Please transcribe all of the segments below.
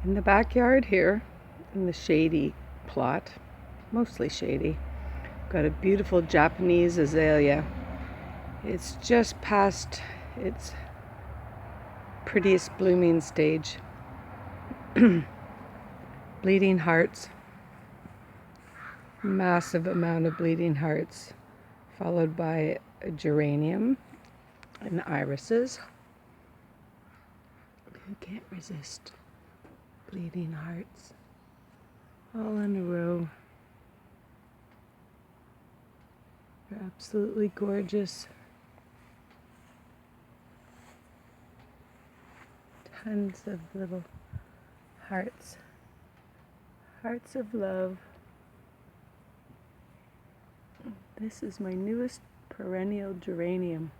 In the backyard here, in the shady plot, mostly shady, got a beautiful Japanese azalea. It's just past its prettiest blooming stage. Bleeding hearts, massive amount of bleeding hearts, followed by a geranium and irises. Who can't resist bleeding hearts? All in a row. They're absolutely gorgeous. Tons of little hearts. Hearts of love. This is my newest perennial geranium.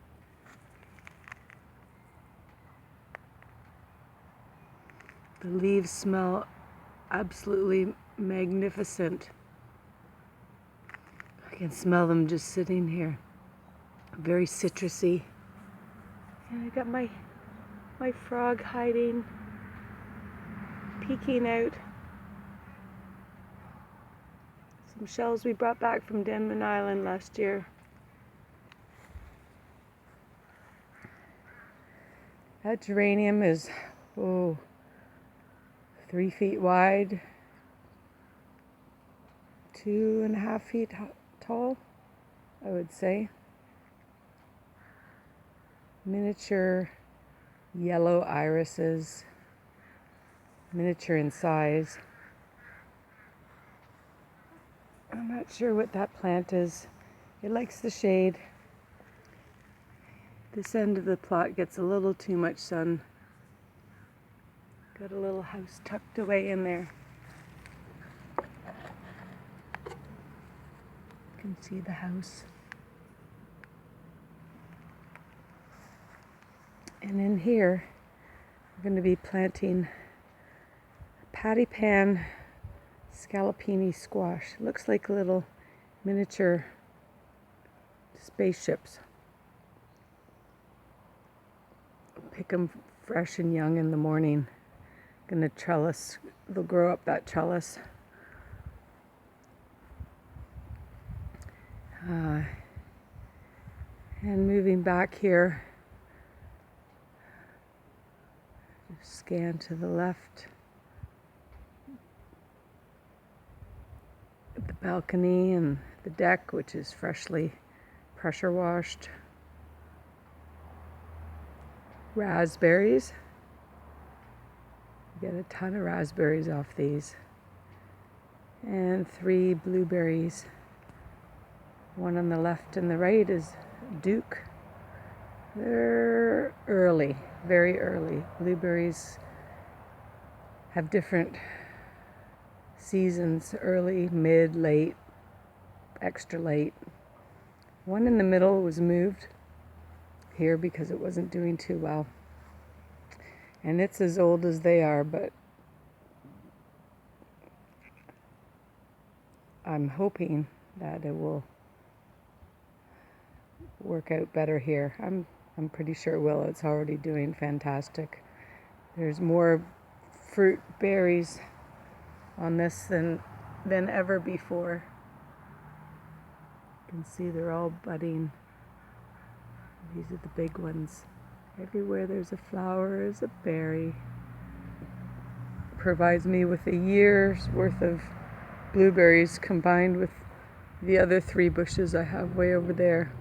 The leaves smell absolutely magnificent. I can smell them just sitting here. Very citrusy. And I got my frog hiding, peeking out. Some shells we brought back from Denman Island last year. That geranium is 3 feet wide, 2.5 feet tall, I would say. Miniature yellow irises, miniature in size. I'm not sure what that plant is. It likes the shade. This end of the plot gets a little too much sun. Got a little house tucked away in there. You can see the house. And in here, I'm going to be planting patty pan scallopini squash. Looks like little miniature spaceships. Pick them fresh and young in the morning. Gonna trellis. They'll grow up that trellis. And moving back here, just scan to the left. The balcony and the deck, which is freshly pressure washed. Raspberries. You get a ton of raspberries off these. And 3 blueberries. One on the left and the right is Duke. They're early, very early. Blueberries have different seasons: early, mid, late, extra late. One in the middle was moved here because it wasn't doing too well. And it's as old as they are, but I'm hoping that it will work out better here. I'm pretty sure it will. It's already doing fantastic. There's more fruit berries on this than ever before. You can see they're all budding. These are the big ones. Everywhere there's a flower is a berry. It provides me with a year's worth of blueberries combined with the other 3 bushes I have way over there.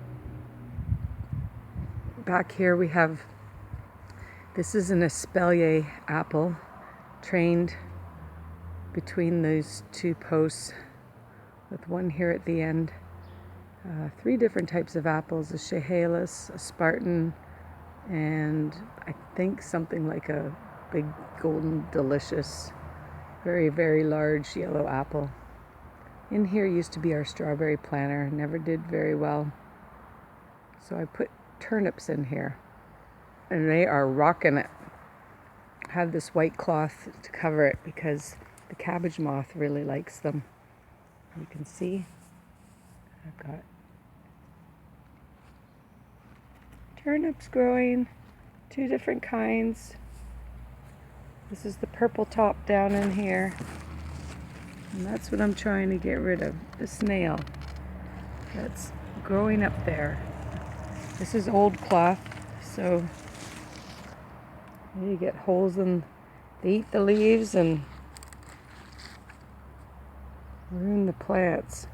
Back here we have, this is an espalier apple, trained between those 2 posts with one here at the end. 3 different types of apples: a Chehalis, a Spartan, and I think something like a big golden delicious, very, very large yellow apple. In here used to be our strawberry planter, never did very well. So I put turnips in here, and they are rocking it. I have this white cloth to cover it because the cabbage moth really likes them. You can see I've got turnips growing, 2 different kinds. This is the purple top down in here. And that's what I'm trying to get rid of, the snail that's growing up there. This is old cloth, so you get holes in, they eat the leaves and ruin the plants.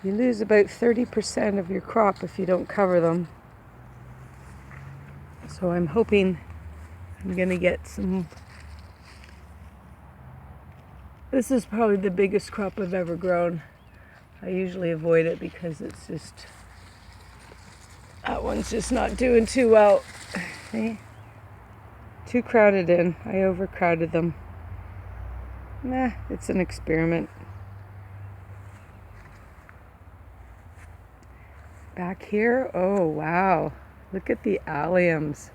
You lose about 30% of your crop if you don't cover them. So I'm hoping I'm gonna get some. This is probably the biggest crop I've ever grown. I usually avoid it because it's just, that one's just not doing too well. See? Too crowded in. I overcrowded them. Nah, it's an experiment. Back here, oh wow. Look at the alliums.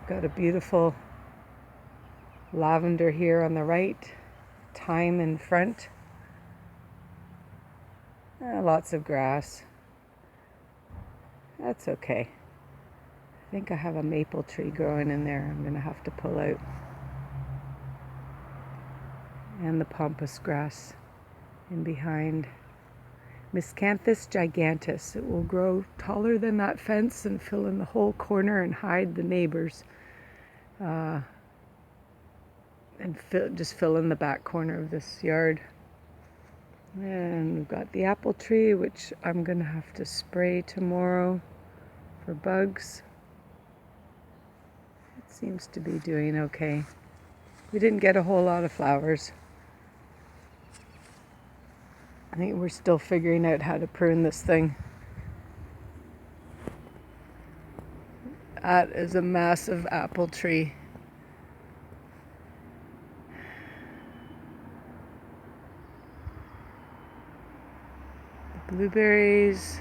Got a beautiful lavender here on the right. Thyme in front. Lots of grass. That's okay. I think I have a maple tree growing in there I'm gonna have to pull out. And the pampas grass in behind. Miscanthus gigantus. It will grow taller than that fence and fill in the whole corner and hide the neighbors. Just fill in the back corner of this yard. And we've got the apple tree, which I'm gonna have to spray tomorrow for bugs. It seems to be doing okay. We didn't get a whole lot of flowers. I think we're still figuring out how to prune this thing. That is a massive apple tree. The blueberries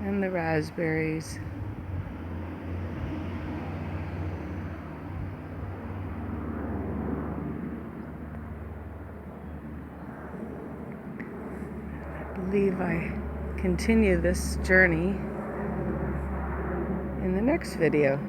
and the raspberries. I believe I continue this journey in the next video.